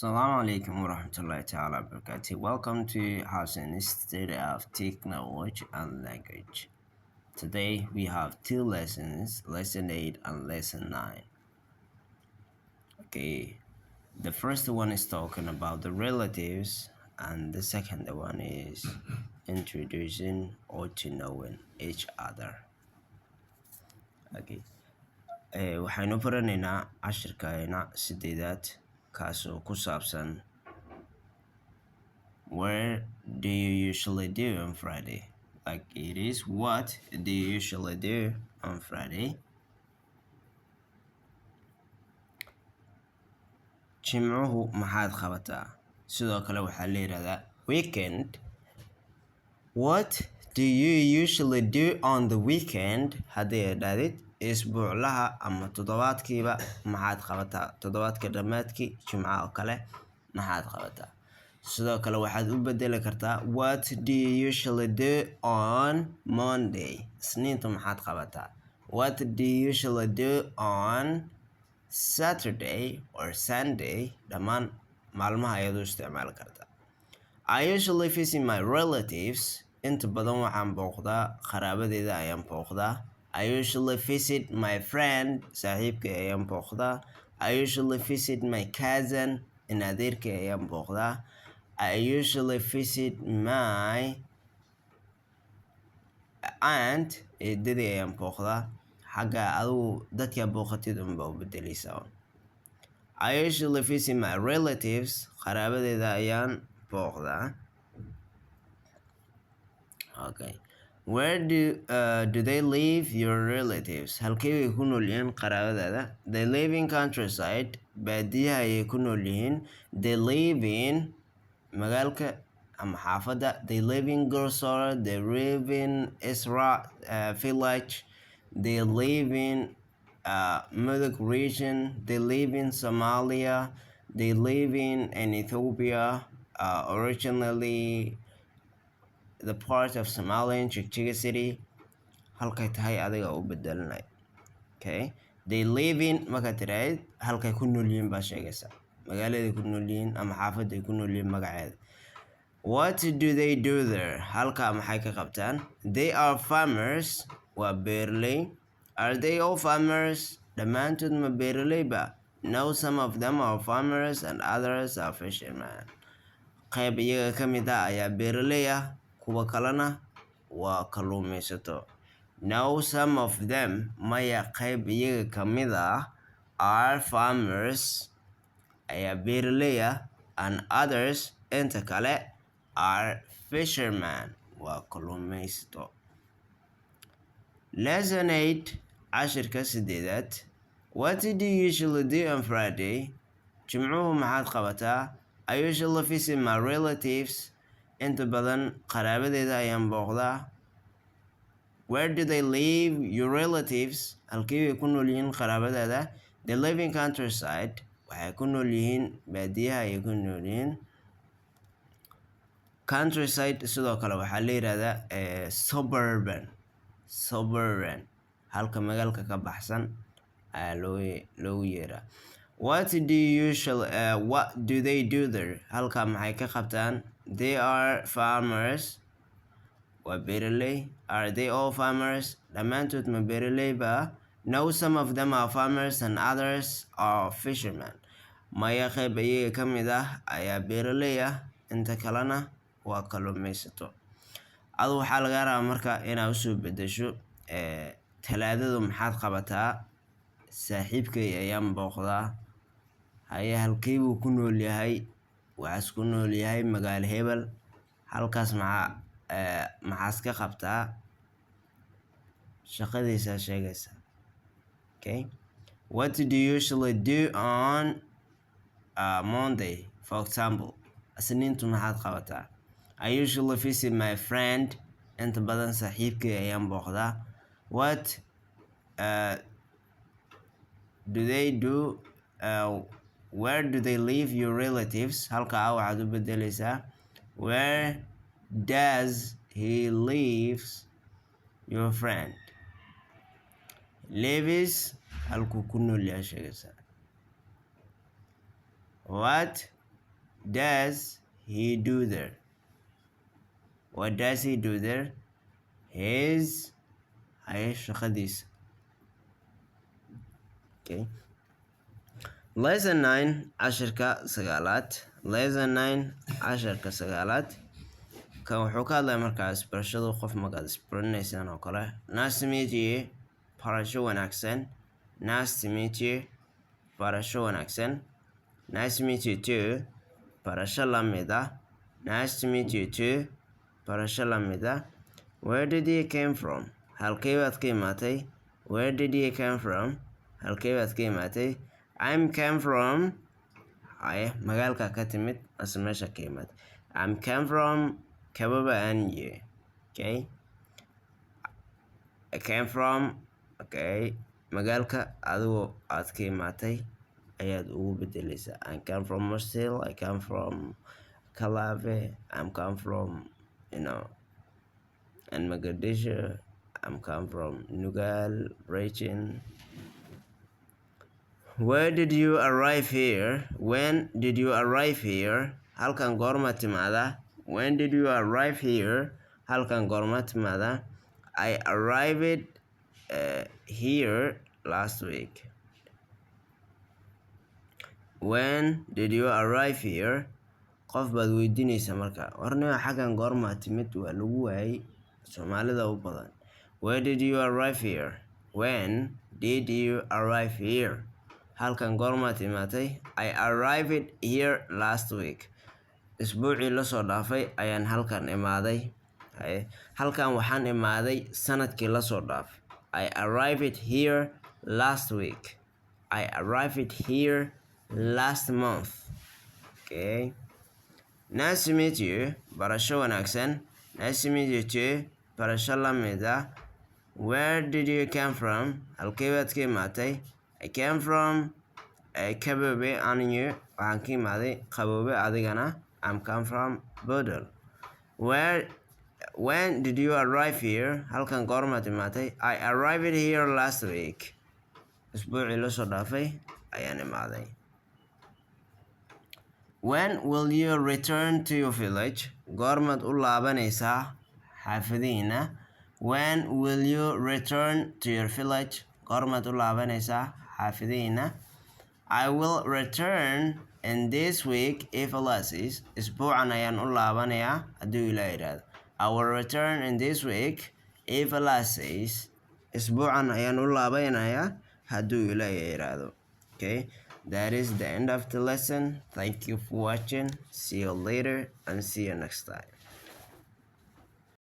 Assalamu alaikum warahmatullahi ta'ala wabarakatuh. Welcome to Hassan Institute of Technology and Language. Today we have two lessons, lesson 8 and lesson 9. Okay, the first one is talking about the relatives, and the second one is introducing or to knowing each other. Okay, waxaynu baranaynaa cashirkeena sideedaad kaasoo ku saabsan where do you usually do on Friday? Like it is, what do you usually do on Friday? Jimcuhu maxaad qabataa? Sidoo kale waxaa la yidhahdaa weekend. What do you usually do on the weekend? Haddii ay dhahdid isbuuclaha ama toddobaadkiiba maxaad qabataa? Toddobaadka dhammaadkii jimcaha oo kale maxaad qabataa? Sidoo kale waxaad u bedeli kartaa what do you usually do on Monday? Isniinta maxaad qabataa? What do you usually do on Saturday or Sunday? Dhammaan maalmaha ayaad u isticmaali kartaa. I usually visit my relatives. Inta badan waxaan booqdaa qaraabadeeda ayaan booqdaa. I usually visit my friend. Saaxiibkay ayaan booqdaa. I usually visit my cousin. In adeerkay ayaan booqdaa. I usually visit my aunt. Eedadii ayaan booqdaa. Xagga adigu dadka booqatid unbaa u bedeleysaa. I usually visit my relatives. Qaraabadeeda ayaan booqdaa. Okay. Where do they live, your relatives? Halkee way ku nool yihiin qaraabadaada? They live in countryside. Baadiyaha ayay ku nool yihiin. They live in magaalka ama xaafadda. They live in Gorsora. They live in Isra village. They live in Mudug region. They live in Somalia. They live in Ethiopia. Originally the part of Somalia in Chichiga City. Halkay tahay adiga u bedelinay. Okay. They live in markaad tiraahid halkay ku nool yihiin baa sheegaysaa. Magaaladay ku nool yihiin ama xaafaday ku nool yihiin magaceeda. What do they do there? Halkaa maxay ka qabtaan? They are farmers. Waa beeraley. Are they all farmers? Dhammaantood ma beeraley ba? No, some of them are farmers and others are fishermen. Qayb iyaga ka mid ah ayaa beeraley ah, kuwa kalena waa kalluumaysato. No, some of them maya qayb iyaga ka mid ah are farmers ayaa beeraley ah, and others inta kale are fishermen waa kalluumaysato. Lesson 8 cashirka sideedaad. What do you usually do on Friday? Jimcuhu maxaad qabataa? I usually visit my relatives. Inta badan qaraabadeeda ayaan booqdaa. Where do they live, your relatives? Halkee way ku nool yihiin qaraabadaada? They live in countryside. Waxay ku nool yihiin baadiyaha ayay ku nool yihiin. Countryside sidoo kale waxaa la yidhahdaa suburban halka magaalka ka baxsan ayaa loogu yeeraa. What do they do there? Halkaa maxay ka qabtaan? They are farmers. Waa beeraley. Are they all farmers? Dhammaantood ma beeraley ba? No, some of them are farmers and others are fishermen. Maya qayb iyaga ka mid ah ayaa beeraley ah, inta kalena waa kalluumaysato. Adu waxaa laga rabaa marka inaad usoo bedesho talaadadu maxaad qabataa? Saaxiibkay ayaan booqdaa. Haye halkee buu ku nool yahay? Waxaas ku nool yahay magaalo hebel. Halkaas maxaas ka qabtaa? Shaqadiisa sheegaysa. Okay. What do you usually do on Monday, for example? Isniintu maxaad qabataa? I usually visit my friend. Inta badan saaxiibkay ayaan booqdaa. What do they do? Where do they live, your relatives? Halkaa waxaad u bedeleysaa where does he lives, your friend? Lives halkuu ku nool yahay sheegaysaa. What does he do there? What does he do there? His shaqadiisa. Okay. Lesson 9 casharka sagaalaad. Lesson 9 casharka sagaalaad. Kan wuxuu ka hadlaya markaas barashadu qof magaad isbaranaysaan oo kale. Nice to meet you. Barasho wanaagsan. Nice to meet you. Barasho wanaagsan. Nice to meet you too. Barasho la mid ah. Nice to meet you too. Barasho la mid ah. Where did you came from? Halkee baad ka imaatay? Where did you come from? Halkee baad ka imaatay? I'm came from magaalka ka timid ase meesha ka imaad. I'm came from Kababaanye. Okay. I came from magaalka adigu aad ka imaatay ayaad ugu bedelaysaa. I came from Marseille. I came from Calave. I'm come from and Mogadishu. I'm come from Nugal region. Where did you arrive here? When did you arrive here? Halkan goorma timaada? When did you arrive here? Halkan goorma timaada? I arrived here last week. When did you arrive here? Qof baad weydiinaysa marka. Warnimo xagan goorma timid waa lagu waayay Soomaalida u badan. Where did you arrive here? When did you arrive here? Halkan goorma timaatay? I arrived here last week. Isbuucii la soo dhaafay ayaan halkan imaaday. Halkan waxaan imaaday sanadkii la soo dhaafay. I arrived here last week. I arrived here last month. Okay. Nice to meet you. Barasho wanaagsan. Nice to meet you too. Barasho la mid ah. Where did you come from? Halkee baad ka imaatay? I came from Kabobe anigu waxaan ka imaaday Qaboobe adigana. I'm come from Bodol. When did you arrive here? Halkan goorma timaatay? I arrived here last week. Isbuucii la soo dhaafay ayaan imaaday. When will you return to your village? Goormaad u laabanaysaa xaafadihiina? When will you return to your village? Goormaad u laabanaysaa xaafadihiina? I will return in this week if Allah says. Isbuucan ayaan u laabanayaa hadduu Ilaahay yiraahdo. I will return in this week if Allah says. Isbuucan ayaan u laabanayaa hadduu Ilaahay yiraahdo. Okay, that is the end of the lesson. Thank you for watching. See you later and see you next time.